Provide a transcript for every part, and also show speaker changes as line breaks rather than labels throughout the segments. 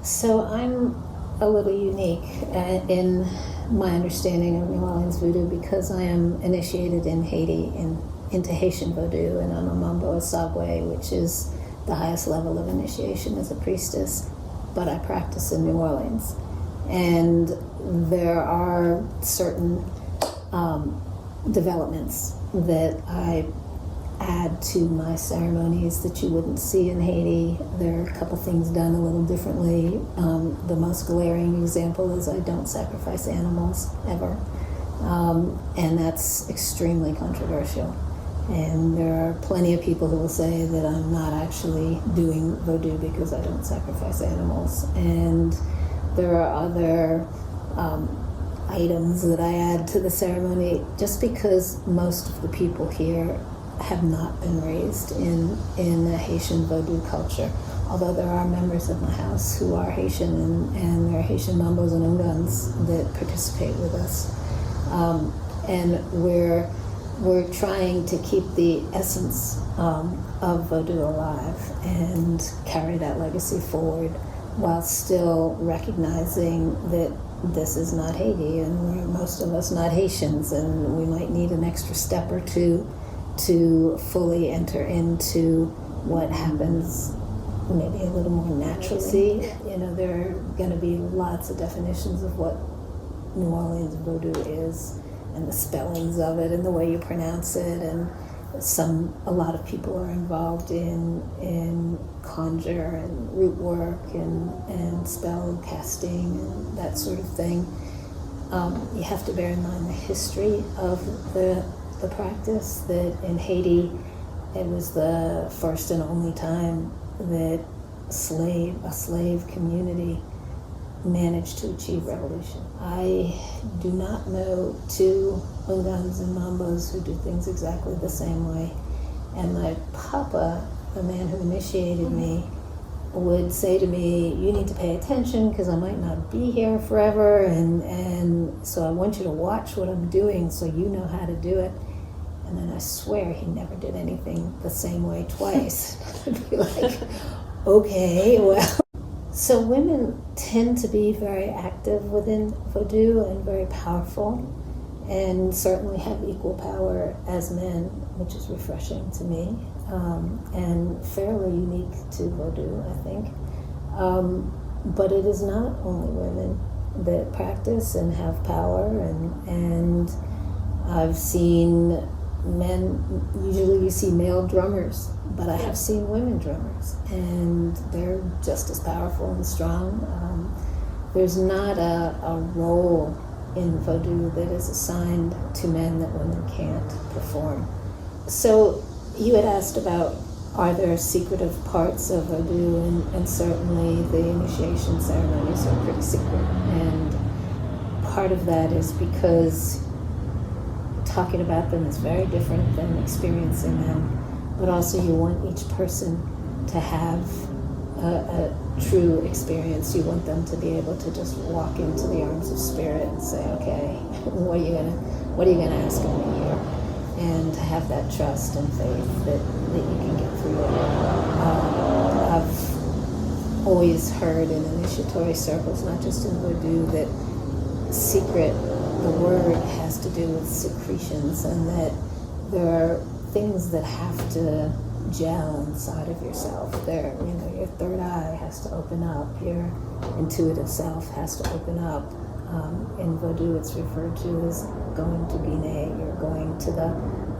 So I'm a little unique in my understanding of New Orleans voodoo because I am initiated in Haiti into Haitian voodoo, and I'm a Mambo Miriam, which is the highest level of initiation as a priestess, but I practice in New Orleans. And there are certain developments that I add to my ceremonies that you wouldn't see in Haiti. There are a couple things done a little differently. The most glaring example is I don't sacrifice animals ever, and that's extremely controversial. And there are plenty of people who will say that I'm not actually doing voodoo because I don't sacrifice animals. And there are other items that I add to the ceremony just because most of the people here have not been raised in a Haitian voodoo culture. Although there are members of my house who are Haitian, and there are Haitian Mambos and Ungans that participate with us. And we're trying to keep the essence of voodoo alive and carry that legacy forward while still recognizing that this is not Haiti, and we're most of us not Haitians, and we might need an extra step or two to fully enter into what happens maybe a little more naturally. You know, there are going to be lots of definitions of what New Orleans voodoo is, and the spellings of it, and the way you pronounce it, and a lot of people are involved in conjure and root work and spell casting and that sort of thing. You have to bear in mind the history of the practice, that in Haiti it was the first and only time that a slave community managed to achieve revolution. I do not know two Ungans and Mambos who do things exactly the same way. And my papa, the man who initiated me, would say to me, you need to pay attention because I might not be here forever, and so I want you to watch what I'm doing so you know how to do it. And then I swear he never did anything the same way twice. I'd be like, okay, well. So women tend to be very active within voodoo and very powerful, and certainly have equal power as men, which is refreshing to me, and fairly unique to voodoo, I think. But it is not only women that practice and have power, and I've seen men, usually you see male drummers, but I have seen women drummers, and they're just as powerful and strong. There's not a role in voodoo that is assigned to men that women can't perform. So you had asked about, are there secretive parts of voodoo, and certainly the initiation ceremonies are pretty secret, and part of that is because talking about them is very different than experiencing them, but also you want each person to have a true experience. You want them to be able to just walk into the arms of spirit and say, okay, what are you gonna ask of me here? And to have that trust and faith that you can get through it. I've always heard in initiatory circles, not just in voodoo, that secret, the word has to do with secretions, and that there are things that have to gel inside of yourself. Your third eye has to open up, your intuitive self has to open up. In Voodoo, it's referred to as going to Guinea. You're going to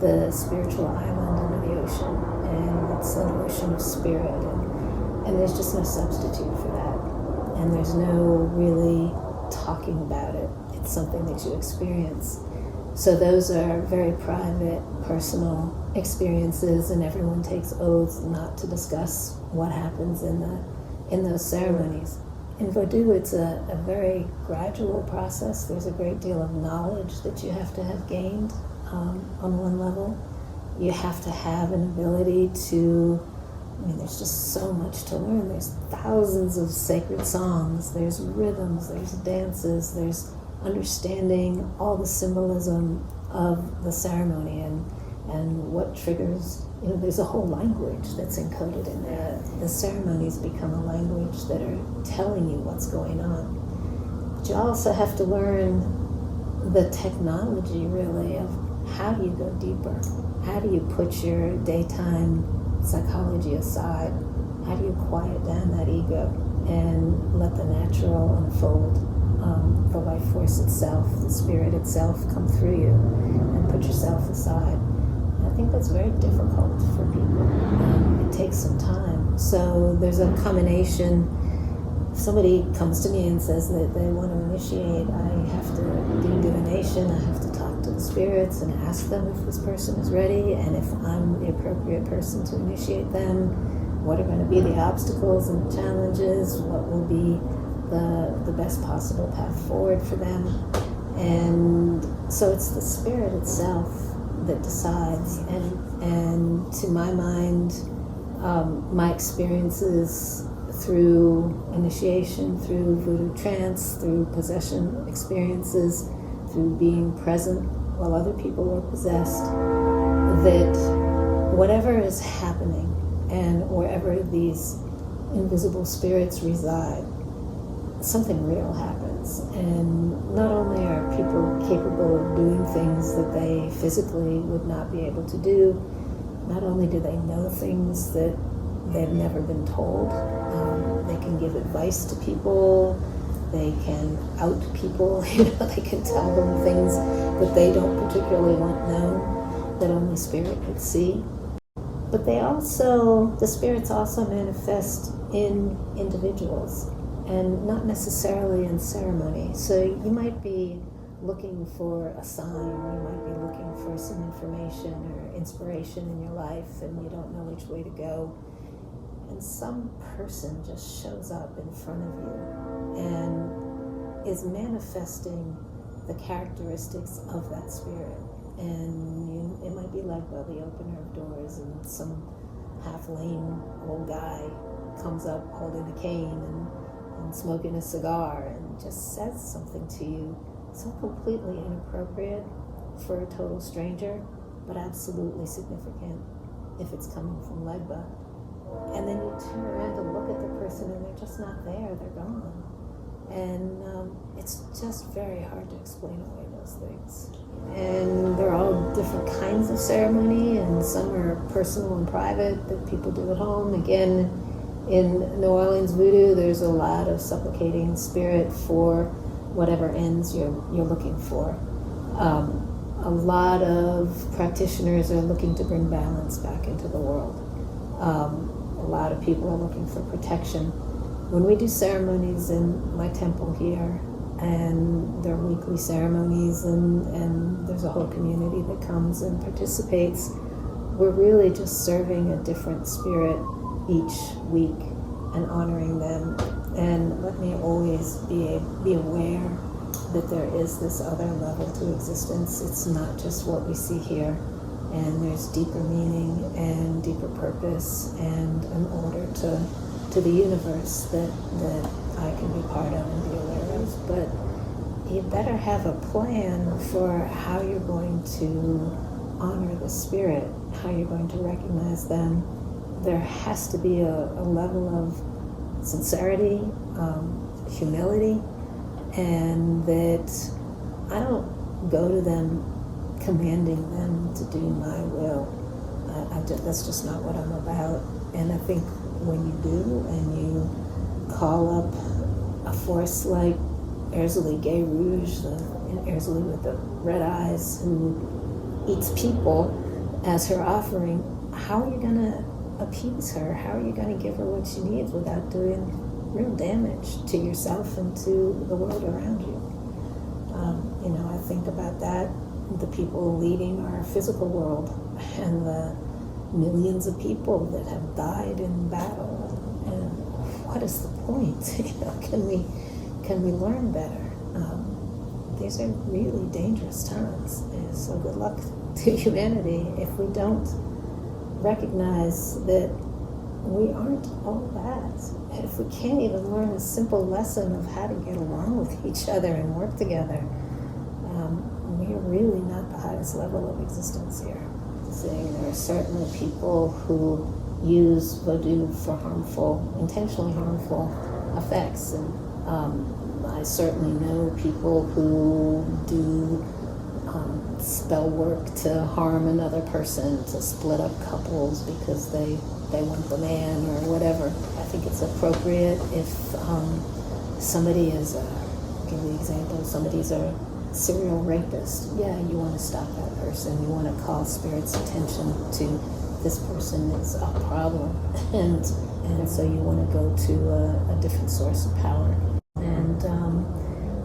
the spiritual island under the ocean, and it's an ocean of spirit, and there's just no substitute for that. And there's no really talking about it. It's something that you experience. So those are very private, personal experiences, and everyone takes oaths not to discuss what happens in those ceremonies. In Voodoo, it's a very gradual process. There's a great deal of knowledge that you have to have gained on one level. You have to have an ability to, there's just so much to learn. There's thousands of sacred songs, there's rhythms, there's dances, there's understanding all the symbolism of the ceremony and what triggers there's a whole language that's encoded in there. The ceremonies become a language that are telling you what's going on. But you also have to learn the technology, really, of how do you go deeper? How do you put your daytime psychology aside? How do you quiet down that ego and let the natural unfold, the life force itself, the spirit itself come through you, and put yourself aside? I think that's very difficult for people. It takes some time. So there's a combination. If somebody comes to me and says that they want to initiate, I have to do divination. I have to talk to the spirits and ask them if this person is ready, and if I'm the appropriate person to initiate them. What are going to be the obstacles and challenges? What will be the best possible path forward for them? And so it's the spirit itself that decides. And to my mind, my experiences through initiation, through voodoo trance, through possession experiences, through being present while other people were possessed, that whatever is happening and wherever these invisible spirits reside, something real happens. And not only are people capable of doing things that they physically would not be able to do, not only do they know things that they've never been told, they can give advice to people, they can out people, they can tell them things that they don't particularly want known, that only spirit could see. But the spirits also manifest in individuals, and not necessarily in ceremony. So you might be looking for a sign, you might be looking for some information or inspiration in your life, and you don't know which way to go. And some person just shows up in front of you and is manifesting the characteristics of that spirit. And it might be like, well, the opener of doors, and some half-lame old guy comes up holding a cane and smoking a cigar and just says something to you so completely inappropriate for a total stranger, but absolutely significant if it's coming from Legba. And then you turn around to look at the person and they're just not there, they're gone. And it's just very hard to explain away those things. And they're all different kinds of ceremony, and some are personal and private that people do at home. Again, in New Orleans voodoo, there's a lot of supplicating spirit for whatever ends you're looking for. A lot of practitioners are looking to bring balance back into the world. A lot of people are looking for protection. When we do ceremonies in my temple here, and there are weekly ceremonies, and there's a whole community that comes and participates, we're really just serving a different spirit each week and honoring them. And let me always be aware that there is this other level to existence. It's not just what we see here, and there's deeper meaning and deeper purpose and an order to the universe that I can be part of and be aware of. But you better have a plan for how you're going to honor the spirit, how you're going to recognize them. There has to be a level of sincerity, humility, and that I don't go to them commanding them to do my will. That's just not what I'm about. And I think when you do, and you call up a force like Erzulie Gay Rouge, the Erzulie with the red eyes, who eats people as her offering, how are you going to appease her? How are you going to give her what she needs without doing real damage to yourself and to the world around you? I think about that, the people leading our physical world and the millions of people that have died in battle. And what is the point? Can we learn better? These are really dangerous times. And so good luck to humanity if we don't recognize that we aren't all that. If we can't even learn a simple lesson of how to get along with each other and work together, we are really not the highest level of existence here. influencing. There are certainly people who use voodoo for intentionally harmful effects. And I certainly know people who do spell work to harm another person, to split up couples because they want the man or whatever. I think it's appropriate if somebody is, give the example, somebody's a serial rapist. Yeah, you want to stop that person. You want to call spirit's attention to this person is a problem. And so you want to go to a different source of power. And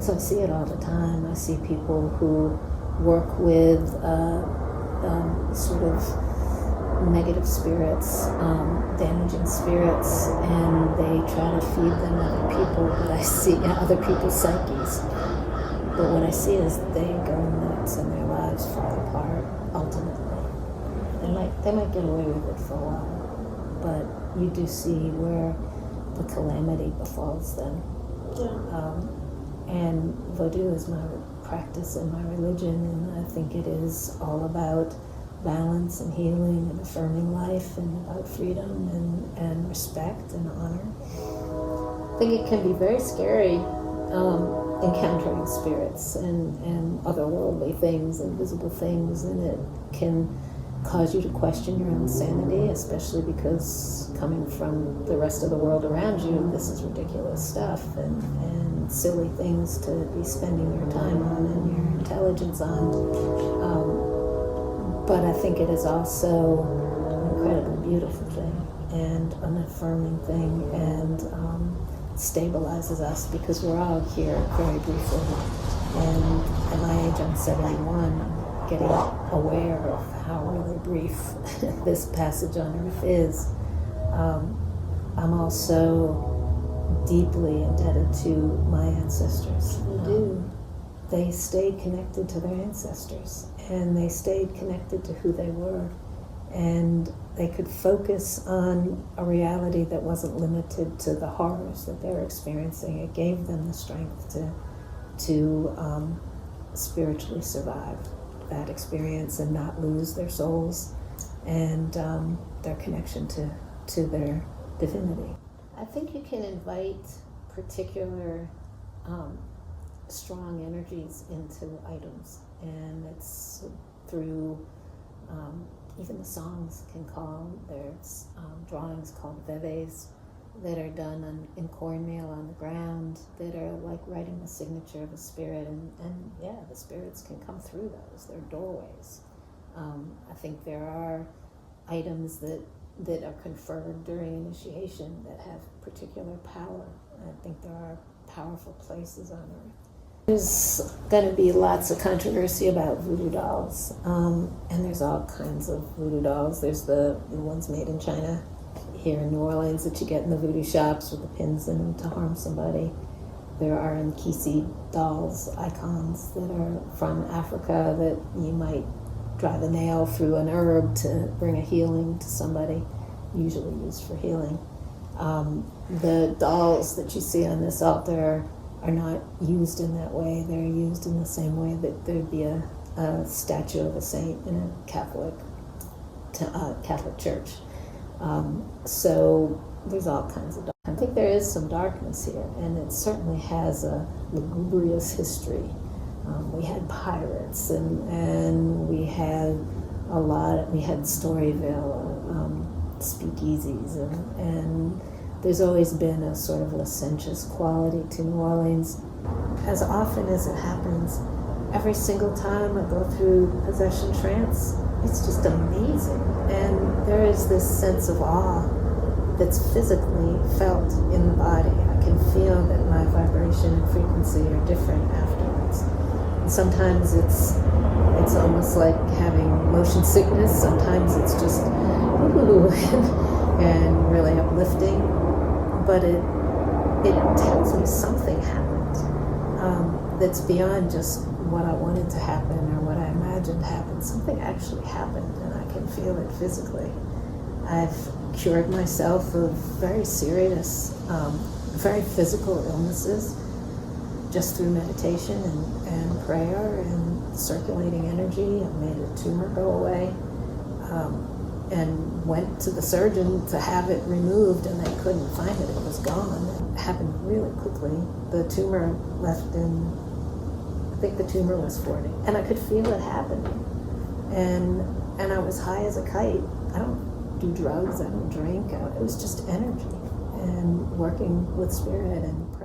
so I see it all the time. I see people who work with sort of negative spirits, damaging spirits, and they try to feed them other people, but I see other people's psyches. But what I see is they go nuts and their lives fall apart ultimately. They might get away with it for a while, but you do see where the calamity befalls them. And voodoo is my practice and my religion, and I think it is all about balance and healing and affirming life and about freedom and respect and honor. I think it can be very scary encountering spirits and otherworldly things, invisible things, and it can cause you to question your own sanity, especially because coming from the rest of the world around you, this is ridiculous stuff and silly things to be spending your time on and your intelligence on. But I think it is also an incredibly beautiful thing and an affirming thing, and stabilizes us because we're all here very briefly. And at my age, I'm 71, getting aware of how really brief this passage on earth is. I'm also deeply indebted to my ancestors. They stayed connected to their ancestors, and they stayed connected to who they were, and they could focus on a reality that wasn't limited to the horrors that they were experiencing. It gave them the strength to spiritually survive that experience and not lose their souls and their connection to their divinity. I think you can invite particular strong energies into items, and it's through even the songs can call. There's drawings called veves that are done in cornmeal on the ground that are like writing the signature of a spirit, and yeah, the spirits can come through those. They're doorways. I think there are items that are conferred during initiation that have particular power. I think there are powerful places on earth. There's going to be lots of controversy about voodoo dolls, and there's all kinds of voodoo dolls. There's the ones made in China here in New Orleans that you get in the voodoo shops with the pins in them to harm somebody. There are Nkisi dolls, icons that are from Africa that you might drive a nail through an herb to bring a healing to somebody, usually used for healing. The dolls that you see on this altar are not used in that way. They're used in the same way that there'd be a statue of a saint in a Catholic church. So there's all kinds of dark. I think there is some darkness here, and it certainly has a lugubrious history. We had pirates, and we had we had Storyville, speakeasies, and there's always been a sort of licentious quality to New Orleans. As often as it happens, every single time I go through possession trance, it's just amazing. And there is this sense of awe that's physically felt in the body. I can feel that my vibration and frequency are different afterwards. And sometimes it's almost like having motion sickness. Sometimes it's just ooh, and really uplifting. But it tells me something happened that's beyond just what I wanted to happen or what I imagined happened. Something actually happened, and I can feel it physically. I've cured myself of very serious, very physical illnesses just through meditation and prayer and circulating energy. I've made a tumor go away. and went to the surgeon to have it removed, and they couldn't find it. It was gone. It happened really quickly. The tumor left in, I think the tumor was 40, and I could feel it happening. And I was high as a kite. I don't do drugs, I don't drink. It was just energy and working with spirit and prayer.